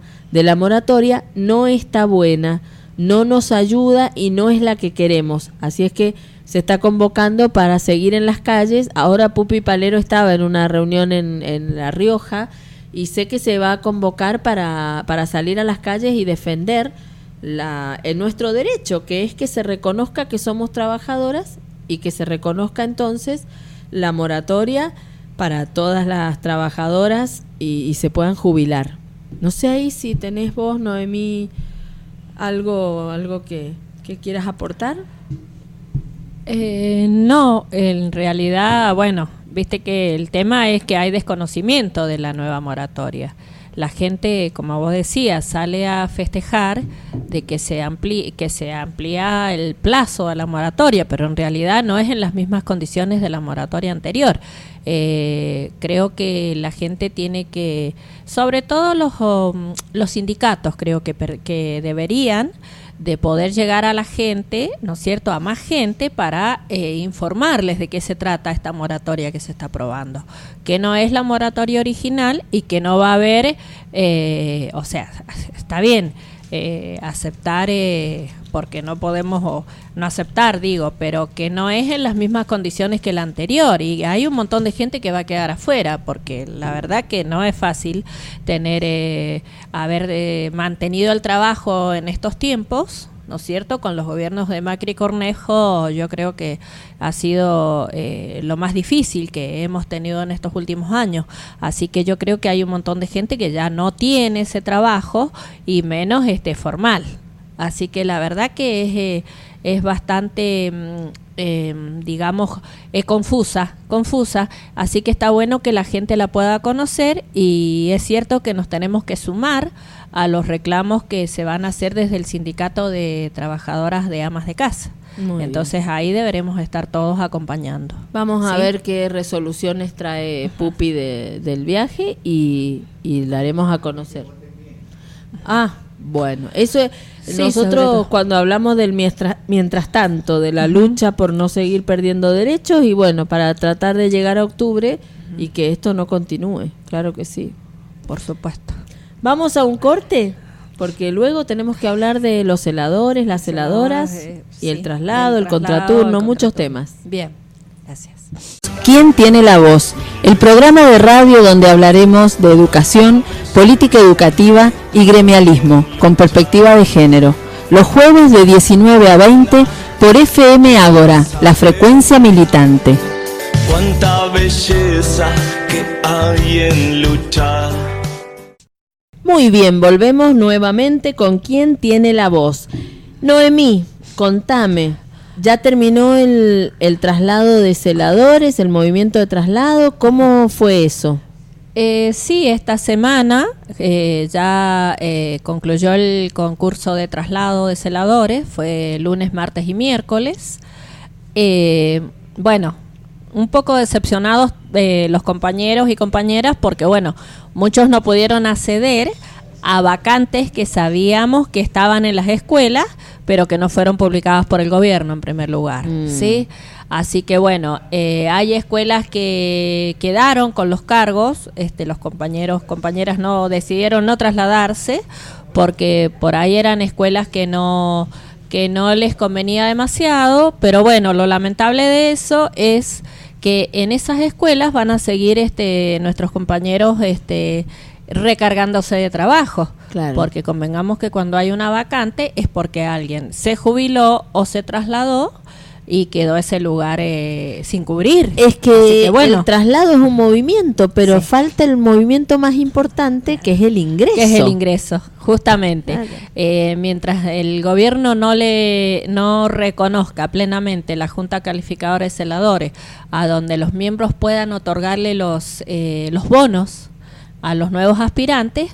[SPEAKER 1] moratoria no está buena, no nos ayuda y no es la que queremos. Así es que se está convocando para seguir en las calles. Ahora Pupi Palero estaba en una reunión en La Rioja y sé que se va a convocar para salir a las calles y defender nuestro derecho, que es que se reconozca que somos trabajadoras y que se reconozca entonces la moratoria para todas las trabajadoras y se puedan jubilar. No sé ahí si tenés vos, Noemí, algo que quieras aportar.
[SPEAKER 2] No, en realidad, bueno, viste que el tema es que hay desconocimiento de la nueva moratoria. La gente, como vos decías, sale a festejar de que se amplía el plazo a la moratoria, pero en realidad no es en las mismas condiciones de la moratoria anterior. Creo que la gente tiene que, sobre todo los sindicatos, creo que deberían de poder llegar a la gente, ¿no es cierto?, a más gente para informarles de qué se trata esta moratoria que se está aprobando, que no es la moratoria original y que no va a haber, o sea, está bien aceptar, porque no podemos no aceptar, digo, pero que no es en las mismas condiciones que la anterior, y hay un montón de gente que va a quedar afuera, porque la verdad que no es fácil haber mantenido el trabajo en estos tiempos, ¿no es cierto? Con los gobiernos de Macri y Cornejo, yo creo que ha sido lo más difícil que hemos tenido en estos últimos años. Así que yo creo que hay un montón de gente que ya no tiene ese trabajo y menos formal. Así que la verdad que es bastante, digamos, confusa. Así que está bueno que la gente la pueda conocer, y es cierto que nos tenemos que sumar a los reclamos que se van a hacer desde el Sindicato de Trabajadoras de Amas de Casa. Entonces ahí deberemos estar todos acompañando.
[SPEAKER 1] Vamos a ver qué resoluciones trae Pupi del viaje y la haremos a conocer. Bueno, eso es, nosotros cuando hablamos del mientras tanto, de la lucha por no seguir perdiendo derechos, y bueno, para tratar de llegar a octubre y que esto no continúe, claro que sí, por supuesto. Vamos a un corte, porque luego tenemos que hablar de los celadores, las celadoras y el traslado, el contraturno, muchos temas.
[SPEAKER 2] Bien, gracias.
[SPEAKER 1] ¿Quién tiene la voz? El programa de radio donde hablaremos de educación, política educativa y gremialismo, con perspectiva de género. Los jueves de 19 a 20 por FM Ágora, la frecuencia militante.
[SPEAKER 4] Cuánta belleza que hay en luchar.
[SPEAKER 1] Muy bien, volvemos nuevamente con ¿Quién tiene la voz? Noemí, contame. ¿Ya terminó el traslado de celadores, el movimiento de traslado? ¿Cómo fue eso?
[SPEAKER 2] Sí, esta semana ya concluyó el concurso de traslado de celadores, fue lunes, martes y miércoles. Bueno, un poco decepcionados los compañeros y compañeras porque, bueno, muchos no pudieron acceder a vacantes que sabíamos que estaban en las escuelas, pero que no fueron publicadas por el gobierno en primer lugar, ¿sí? Así que bueno, hay escuelas que quedaron con los cargos, los compañeros, compañeras decidieron no trasladarse porque por ahí eran escuelas que no les convenía demasiado, pero bueno, lo lamentable de eso es que en esas escuelas van a seguir nuestros compañeros recargándose de trabajo, claro. Porque convengamos que cuando hay una vacante es porque alguien se jubiló o se trasladó y quedó ese lugar sin cubrir.
[SPEAKER 1] Es que bueno, el traslado es un movimiento, pero sí, falta el movimiento más importante, que es el ingreso.
[SPEAKER 2] Que es el ingreso, justamente. Claro. Mientras el gobierno no reconozca plenamente la Junta Calificadora de Celadores, a donde los miembros puedan otorgarle los bonos a los nuevos aspirantes,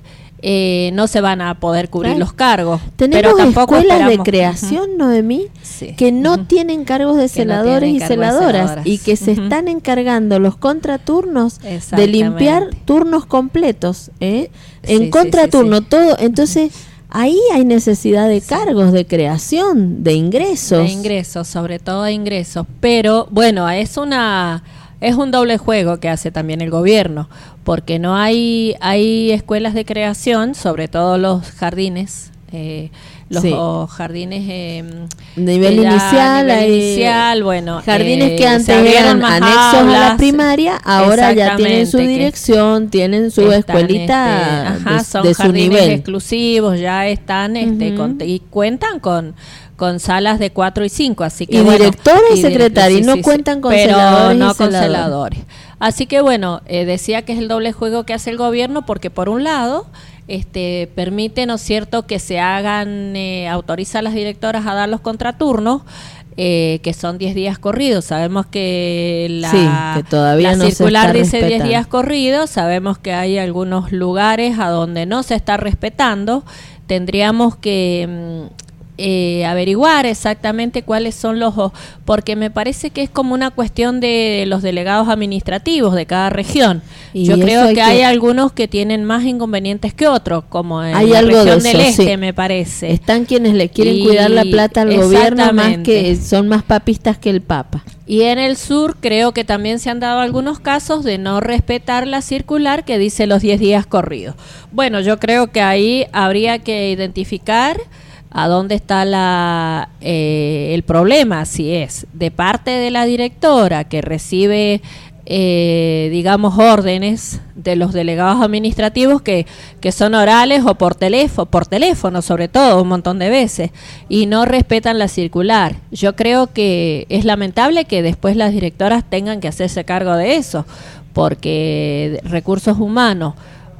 [SPEAKER 2] no se van a poder cubrir, claro, los cargos.
[SPEAKER 1] Tenemos pero tampoco escuelas de creación, Noemí, sí, que no tienen cargos de celadores y celadoras, y que se están encargando los contraturnos de limpiar turnos completos, en contraturno, todo. Entonces ahí hay necesidad de cargos, de creación, de ingresos.
[SPEAKER 2] De ingresos, sobre todo de ingresos. Pero bueno, es un doble juego que hace también el gobierno, porque no hay escuelas de creación, sobre todo los jardines, jardines
[SPEAKER 1] nivel inicial,
[SPEAKER 2] bueno,
[SPEAKER 1] jardines que antes eran anexos a la primaria, ahora ya tienen su dirección, tienen su escuelita
[SPEAKER 2] son
[SPEAKER 1] de su
[SPEAKER 2] jardines
[SPEAKER 1] nivel
[SPEAKER 2] exclusivos, ya están y cuentan con salas de 4 y 5, así que
[SPEAKER 1] directores y secretarios no cuentan con celadores,
[SPEAKER 2] no con celadores. Así que bueno, decía que es el doble juego que hace el gobierno, porque por un lado permite, ¿no es cierto?, que se hagan, autoriza a las directoras a dar los contraturnos, que son 10 días corridos. Sabemos que
[SPEAKER 1] que todavía
[SPEAKER 2] la
[SPEAKER 1] no
[SPEAKER 2] circular
[SPEAKER 1] se
[SPEAKER 2] dice 10 días corridos, sabemos que hay algunos lugares a donde no se está respetando. Tendríamos que averiguar exactamente cuáles son porque me parece que es como una cuestión de los delegados administrativos de cada región. Y yo creo que hay algunos que tienen más inconvenientes que otros, como en la región del Este, me parece.
[SPEAKER 1] Están quienes le quieren cuidar la plata al gobierno, más que son más papistas que el Papa.
[SPEAKER 2] Y en el sur creo que también se han dado algunos casos de no respetar la circular que dice los 10 días corridos. Bueno, yo creo que ahí habría que identificar a dónde está el problema, si es de parte de la directora que recibe, digamos, órdenes de los delegados administrativos que son orales o por teléfono sobre todo, un montón de veces, y no respetan la circular. Yo creo que es lamentable que después las directoras tengan que hacerse cargo de eso, porque Recursos Humanos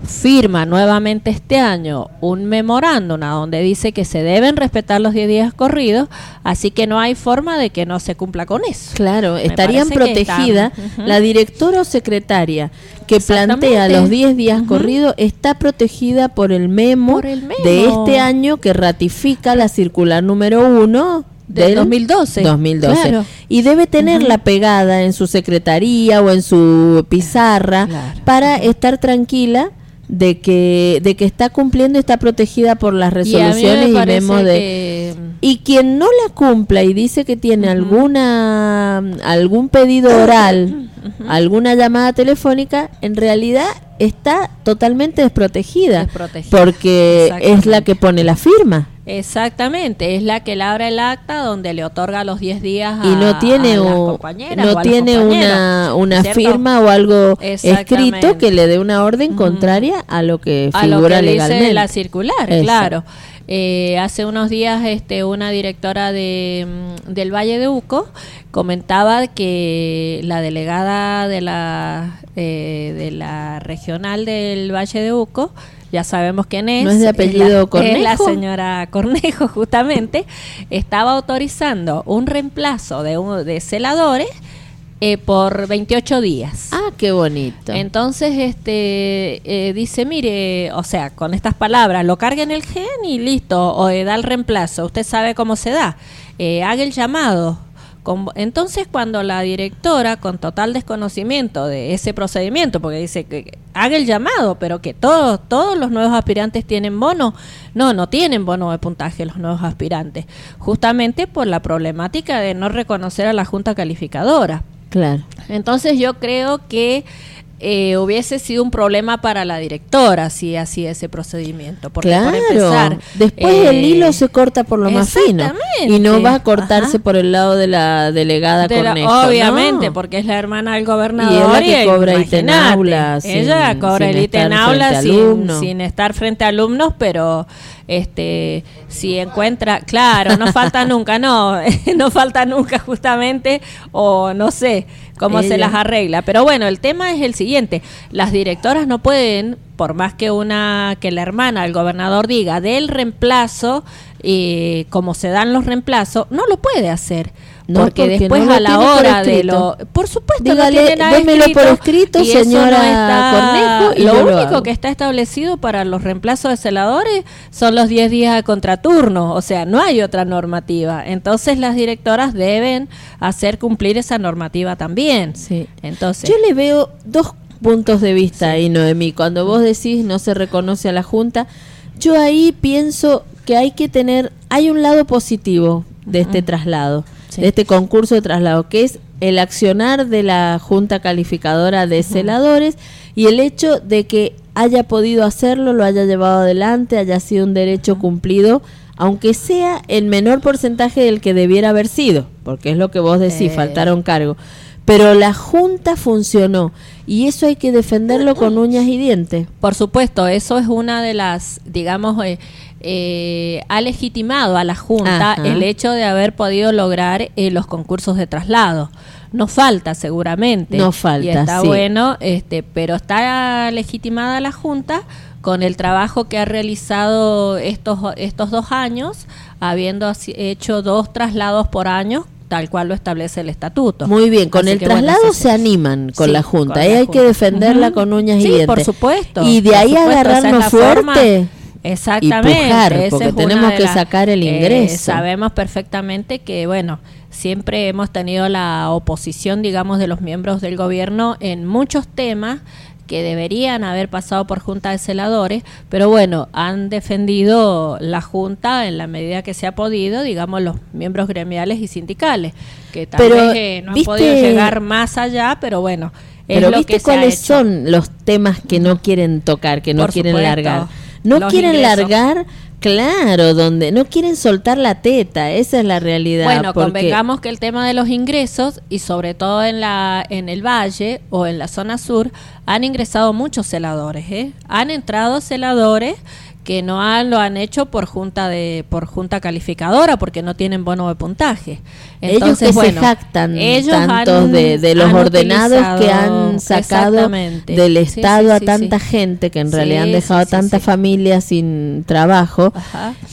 [SPEAKER 2] firma nuevamente este año un memorándum donde dice que se deben respetar los 10 días corridos, así que no hay forma de que no se cumpla con eso.
[SPEAKER 1] Claro, estarían protegidas. La directora o secretaria que plantea los 10 días corridos está protegida por el memo de este año, que ratifica la circular número 1
[SPEAKER 2] del 2012.
[SPEAKER 1] Claro. Y debe tenerla pegada en su secretaría o en su pizarra, para estar tranquila de que está cumpliendo y está protegida por las resoluciones y memos y quien no la cumpla y dice que tiene algún pedido oral, alguna llamada telefónica, en realidad está totalmente desprotegida. Porque es la que pone la firma.
[SPEAKER 2] Exactamente, es la que labra el acta donde le otorga los 10 días
[SPEAKER 1] y no tiene una firma o algo escrito que le dé una orden contraria a lo que figura legalmente.
[SPEAKER 2] Dice la circular. Eso. Claro. Hace unos días una directora del Valle de Uco comentaba que la delegada de la regional del Valle de Uco, ya sabemos quién es.
[SPEAKER 1] ¿No es de apellido Cornejo?
[SPEAKER 2] Es la señora Cornejo, justamente. Estaba autorizando un reemplazo de celadores por 28 días.
[SPEAKER 1] Ah, qué bonito.
[SPEAKER 2] Entonces, dice, mire, o sea, con estas palabras, lo carga en el gen y listo, o da el reemplazo. Usted sabe cómo se da. Haga el llamado. Entonces, cuando la directora, con total desconocimiento de ese procedimiento, porque dice que haga el llamado, pero que todos los nuevos aspirantes tienen bono, no tienen bono de puntaje los nuevos aspirantes, justamente por la problemática de no reconocer a la Junta Calificadora.
[SPEAKER 1] Claro.
[SPEAKER 2] Entonces yo creo que hubiese sido un problema para la directora si hacía ese procedimiento, porque
[SPEAKER 1] claro,
[SPEAKER 2] para empezar,
[SPEAKER 1] después el hilo se corta por lo más fino y no va a cortarse por el lado de la delegada Cornejo,
[SPEAKER 2] obviamente,
[SPEAKER 1] no,
[SPEAKER 2] porque es la hermana del gobernador
[SPEAKER 1] y es la que cobra ítem aula,
[SPEAKER 2] ella cobra el ítem aula sin estar frente a alumnos, pero si encuentra, claro, no falta nunca, no falta nunca justamente, o no sé cómo se las arregla, pero bueno, el tema es el siguiente: las directoras no pueden, por más que la hermana del gobernador diga del reemplazo, como se dan los reemplazos, no lo puede hacer. Porque después
[SPEAKER 1] no
[SPEAKER 2] a la hora de por supuesto,
[SPEAKER 1] dígale,
[SPEAKER 2] no tiene nada
[SPEAKER 1] démelo
[SPEAKER 2] escrito,
[SPEAKER 1] por escrito, señora Cornejo, y
[SPEAKER 2] lo único que está establecido para los reemplazos de celadores son los 10 días a contraturno, o sea, no hay otra normativa. Entonces las directoras deben hacer cumplir esa normativa también.
[SPEAKER 1] Sí.
[SPEAKER 2] Entonces,
[SPEAKER 1] yo le veo dos puntos de vista ahí, Noemí. Cuando vos decís no se reconoce a la Junta, yo ahí pienso que hay un lado positivo de este traslado, de este concurso de traslado, que es el accionar de la Junta Calificadora de Celadores y el hecho de que haya podido hacerlo, lo haya llevado adelante, haya sido un derecho cumplido, aunque sea el menor porcentaje del que debiera haber sido, porque es lo que vos decís, faltaron cargos. Pero la Junta funcionó y eso hay que defenderlo con uñas y dientes.
[SPEAKER 2] Por supuesto, eso es una de las, digamos, ha legitimado a la Junta el hecho de haber podido lograr los concursos de traslado. No falta, seguramente.
[SPEAKER 1] No falta,
[SPEAKER 2] y está bueno, pero está legitimada la Junta con el trabajo que ha realizado estos 2 años, habiendo hecho 2 traslados por año, tal cual lo establece el estatuto.
[SPEAKER 1] Muy bien, con el traslado se animan con la Junta, ahí hay que defenderla con uñas y dientes.
[SPEAKER 2] Sí, por supuesto.
[SPEAKER 1] Y de ahí agarrarnos fuerte.
[SPEAKER 2] Exactamente,
[SPEAKER 1] y pujar, porque tenemos que sacar el ingreso.
[SPEAKER 2] Sabemos perfectamente que, bueno, siempre hemos tenido la oposición, digamos, de los miembros del gobierno en muchos temas que deberían haber pasado por Junta de Celadores, pero bueno, han defendido la Junta en la medida que se ha podido, digamos, los miembros gremiales y sindicales, que tal vez no han podido llegar más allá, pero bueno,
[SPEAKER 1] pero ¿viste cuáles son los temas que no quieren tocar, que no quieren largar? No quieren largar, claro, donde no quieren soltar la teta, esa es la realidad.
[SPEAKER 2] Bueno, convengamos que el tema de los ingresos, y sobre todo en el Valle o en la zona sur, han ingresado muchos celadores, han entrado celadores que no lo han hecho por junta calificadora, porque no tienen bono de puntaje. Entonces,
[SPEAKER 1] ellos que se jactan tanto de los ordenados que han sacado del Estado a tanta gente, que en realidad han dejado tanta familia sin trabajo.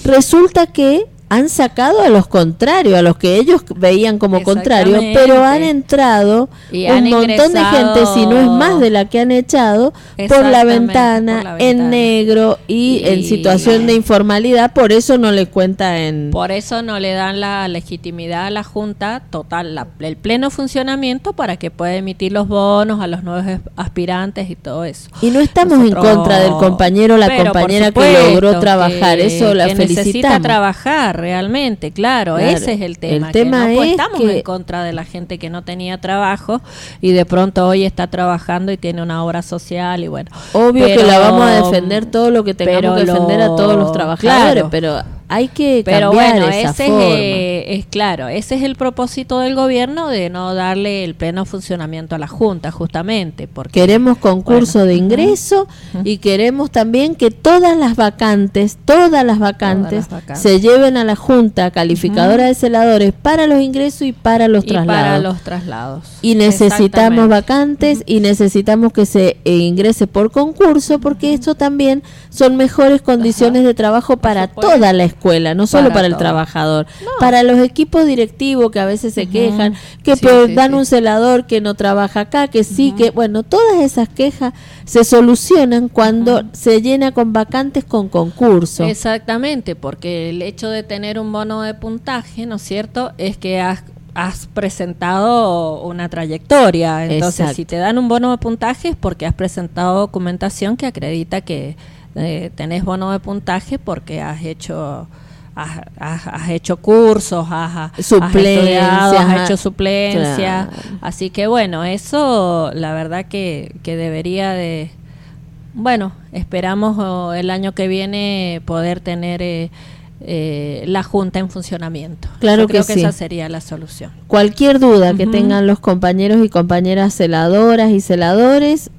[SPEAKER 1] Resulta que han sacado a los contrarios, a los que ellos veían como contrarios, pero han entrado un montón de gente, si no es más de la que han echado, por la ventana, en negro y en situación de informalidad. Por eso no le cuenta
[SPEAKER 2] Por eso no le dan la legitimidad a la Junta total, el pleno funcionamiento para que pueda emitir los bonos a los nuevos aspirantes y todo eso.
[SPEAKER 1] Y no estamos en contra del compañero o la compañera que logró trabajar, eso la felicitamos.
[SPEAKER 2] Necesita trabajar realmente, claro, ese es el tema.
[SPEAKER 1] El tema
[SPEAKER 2] no
[SPEAKER 1] es
[SPEAKER 2] estamos en contra de la gente que no tenía trabajo y de pronto hoy está trabajando y tiene una obra social y bueno.
[SPEAKER 1] Obvio que la vamos a defender todo lo que tengamos que defender a todos los trabajadores, pero hay que cambiar esa forma.
[SPEAKER 2] Claro, ese es el propósito del gobierno, de no darle el pleno funcionamiento a la Junta, justamente. Porque
[SPEAKER 1] queremos concurso de ingreso y queremos también que todas las vacantes se lleven a la Junta Calificadora de Celadores para los ingresos y para los traslados. Y necesitamos vacantes y necesitamos que se ingrese por concurso, porque esto también son mejores condiciones de trabajo para toda la escuela, no solo para el trabajador, para los equipos directivos que a veces se quejan, que dan un celador que no trabaja acá, que que bueno, todas esas quejas se solucionan cuando se llena con vacantes con concurso.
[SPEAKER 2] Exactamente, porque el hecho de tener un bono de puntaje, ¿no es cierto?, es que has presentado una trayectoria. Entonces, si te dan un bono de puntaje es porque has presentado documentación que acredita que tenés bono de puntaje, porque has has hecho cursos, has hecho suplencia, claro. Así que bueno, eso la verdad que debería de, bueno, esperamos el año que viene poder tener la Junta en funcionamiento.
[SPEAKER 1] Claro.
[SPEAKER 2] Yo creo
[SPEAKER 1] que
[SPEAKER 2] sí.
[SPEAKER 1] Esa
[SPEAKER 2] sería la solución.
[SPEAKER 1] Cualquier duda que tengan los compañeros y compañeras celadoras y celadores,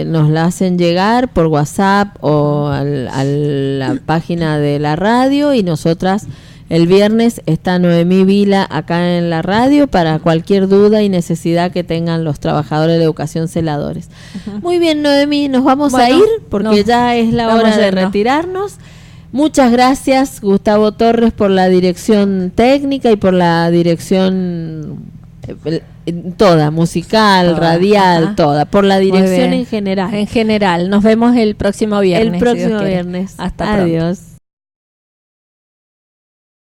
[SPEAKER 1] nos la hacen llegar por WhatsApp o a la página de la radio, y nosotras el viernes está Noemí Vila acá en la radio para cualquier duda y necesidad que tengan los trabajadores de educación celadores. Muy bien, Noemí, nos vamos a ir porque ya es la hora de retirarnos. Muchas gracias, Gustavo Torres, por la dirección técnica y por la dirección toda, musical, radial, toda, por la dirección en general.
[SPEAKER 2] En general, nos vemos el próximo viernes.
[SPEAKER 1] Viernes.
[SPEAKER 2] Hasta
[SPEAKER 1] Adiós.
[SPEAKER 2] Pronto.